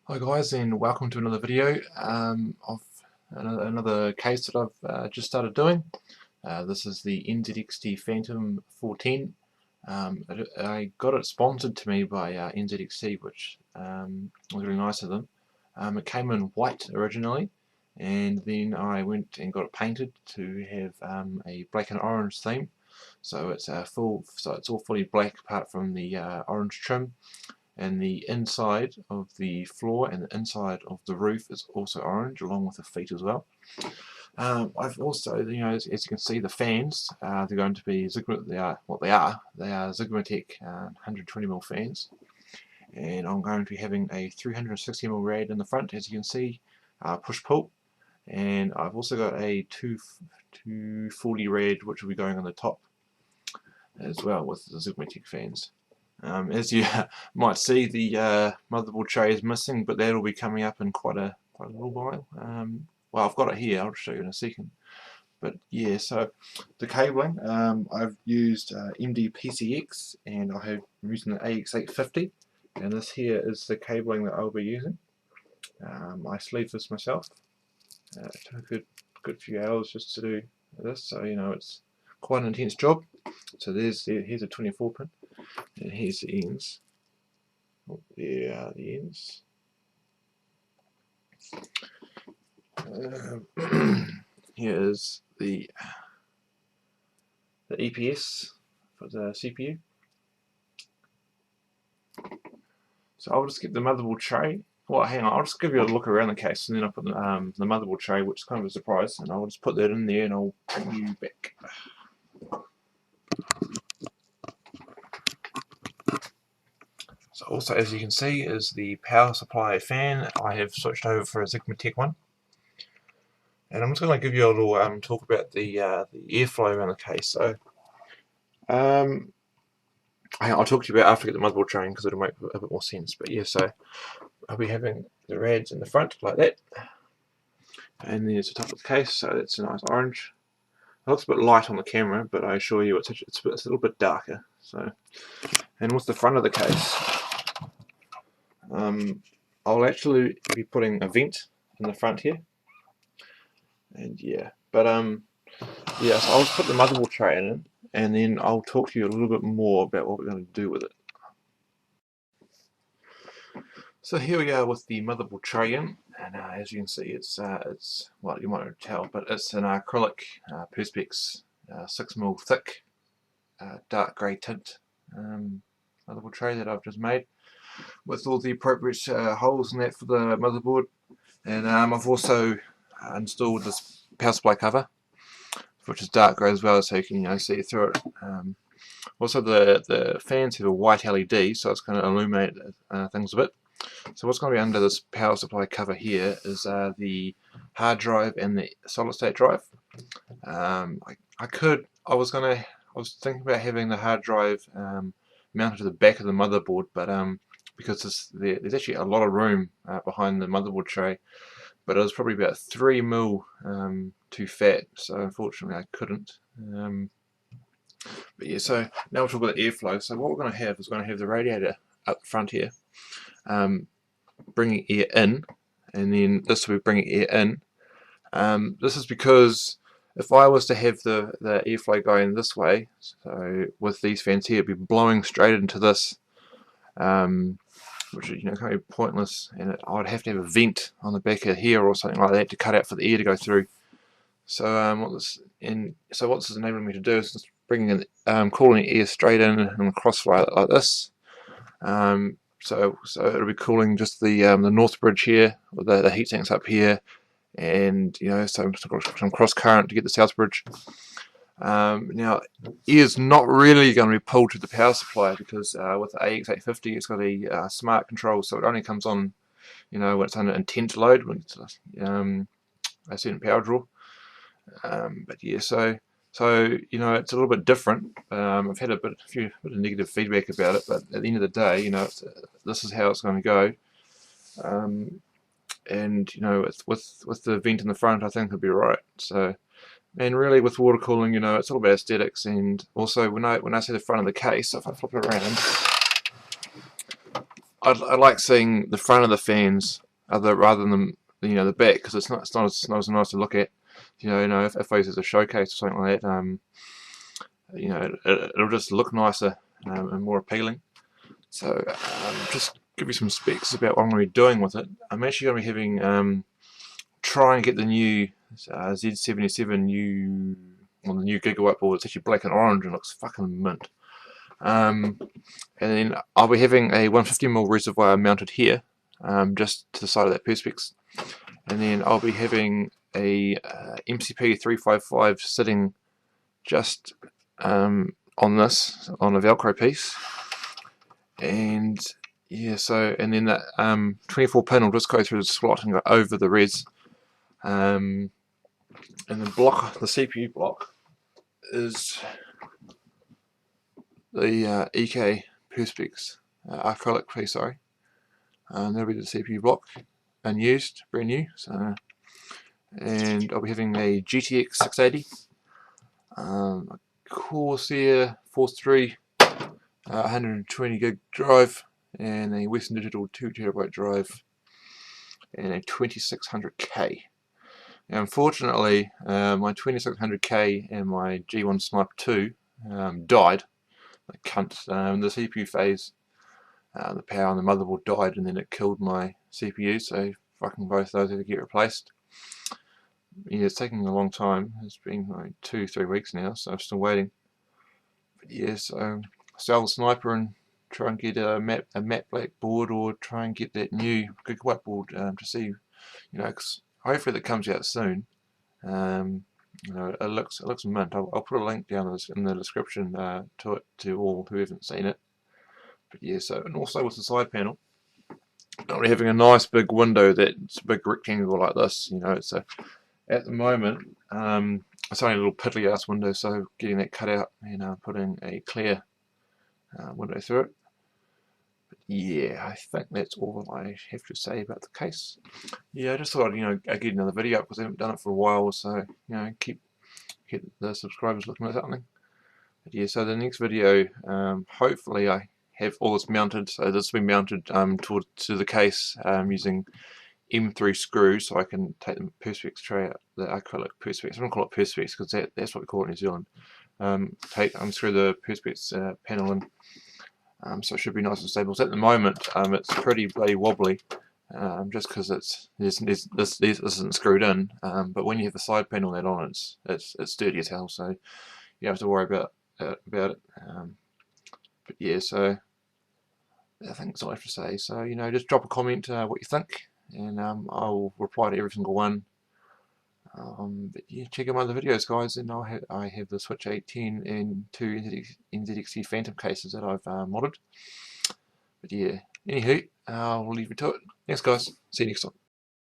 Hi guys, and welcome to another video of another case that I've just started doing. This is the NZXT Phantom 410. I got it sponsored to me by NZXT, which was really nice of them. It came in white originally, and then I went and got it painted to have a black and orange theme. So it's it's all fully black apart from the orange trim. And the inside of the floor and the inside of the roof is also orange, along with the feet as well. I've also, as you can see, the fans, they're going to be they are Zigmatech 120mm fans, and I'm going to be having a 360mm rad in the front, as you can see, push-pull, and I've also got a 240 rad which will be going on the top as well with the Zigmatech fans. As you might see, the motherboard tray is missing, but that'll be coming up in quite a little while. Well, I've got it here. I'll show you in a second. But yeah, so the cabling, I've used MD-PCX, and I'm using the AX850, and this here is the cabling that I'll be using. I sleeved this myself. It took a good few hours just to do this, so it's quite an intense job. So here's a 24 pin. And here's the ends. Oh, there are the ends. Here is the EPS for the CPU. So I'll just get the motherboard tray. Well, hang on, I'll just give you a look around the case, and then I'll put the motherboard tray, which is kind of a surprise, and I'll just put that in there, and I'll bring you back. So also, as you can see, is the power supply fan. I have switched over for a Zigmatech one. And I'm just going to give you a little talk about the airflow around the case. So I'll talk to you about after I get the motherboard tray, because it'll make a bit more sense. But yeah, so I'll be having the rads in the front like that, and then it's the top of the case, so it's a nice orange. It looks a bit light on the camera, but I assure you it's a little bit darker. So, and with the front of the case, I'll actually be putting a vent in the front here, and yeah, but yeah, so I'll just put the motherboard tray in, and then I'll talk to you a little bit more about what we're going to do with it. So here we are with the motherboard tray in, and as you can see, it's well, you might not tell, but it's an acrylic Perspex 6mm thick dark grey tint motherboard tray that I've just made with all the appropriate holes in that for the motherboard. And I've also installed this power supply cover, which is dark grey as well, so you can see it through it. Also, the fans have a white LED, so it's going to illuminate things a bit. So what's going to be under this power supply cover here is the hard drive and the solid state drive. I was thinking about having the hard drive mounted to the back of the motherboard, but because there's actually a lot of room behind the motherboard tray, but it was probably about 3mm too fat, so unfortunately I couldn't. But yeah, so now we'll talk about the airflow. So what we're going to have is we're going to have the radiator up front here, bringing air in, and then this will be bringing air in. This is because if I was to have the airflow going this way, so with these fans here, it'd be blowing straight into this, which is kind of pointless, and I'd have to have a vent on the back of here or something like that to cut out for the air to go through. So what this is enabling me to do is just bringing in cooling air straight in and across like this. So it'll be cooling just the north bridge here, with the heat sinks up here, and some cross current to get the south bridge. Now, air is not really going to be pulled to the power supply, because with the AX850 it's got a smart control, so it only comes on when it's under intense load, when it's a certain power draw. But yeah, so it's a little bit different. I've had a few bit of negative feedback about it, but at the end of the day, this is how it's going to go. And with the vent in the front, I think it'll be right. So, and really with water cooling, it's all about aesthetics. And also when I say the front of the case, if I flip it around, I like seeing the front of the fans rather than the back, because it's not as nice to look at. If I use it as a showcase or something like that, it'll just look nicer and more appealing. So just give you some specs about what I'm going to be doing with it. I'm actually going to be having try and get the new Z77 the new gigawatt board. It's actually black and orange and looks fucking mint. And then I'll be having a 150mm reservoir mounted here, just to the side of that Perspex. And then I'll be having a MCP 355 sitting just on a Velcro piece. And yeah, and then that 24 pin will just go through the slot and go over the res. And the CPU block is the EK Perspex acrylic piece, sorry. That'll be the CPU block, unused, brand new. And I'll be having a GTX 680, a Corsair Force 3 120 gig drive, and a Western Digital 2TB drive, and a 2600K. Now, unfortunately, my 2600K and my G1 Sniper 2 died. Like cunt. The CPU phase, the power on the motherboard died, and then it killed my CPU. So fucking both those had to get replaced. Yeah, it's taking a long time. It's been like 2-3 weeks now, so I'm still waiting. But yeah, so sell the Sniper and try and get a matte black board, or try and get that new gigawatt board to see, because hopefully that comes out soon. It looks mint. I'll put a link down in the description to it, to all who haven't seen it. But yeah, and also with the side panel, I'm having a nice big window that's a big rectangle like this. It's at the moment it's only a little piddly ass window, so getting that cut out and putting a clear window through it. But yeah, I think that's all I have to say about the case. Yeah, I just thought I'd get another video up because I haven't done it for a while, so keep the subscribers looking at something. But yeah, so the next video, hopefully I have all this mounted. So this will be mounted to the case using M3 screws, so I can take the Perspex tray out, the acrylic Perspex. I don't call it Perspex because that's what we call it in New Zealand. Unscrew the Perspex panel in, so it should be nice and stable. So at the moment, it's pretty bloody wobbly, just because this isn't screwed in. But when you have the side panel that on, it's sturdy as hell, so you don't have to worry about it. But yeah, so I think that's all I have to say. So just drop a comment what you think, and I'll reply to every single one. But yeah, check out my other videos, guys, and I have the Switch 810 and 2 NZXT Phantom cases that I've modded. But yeah, anywho, I'll leave you to it. Thanks, guys. See you next time.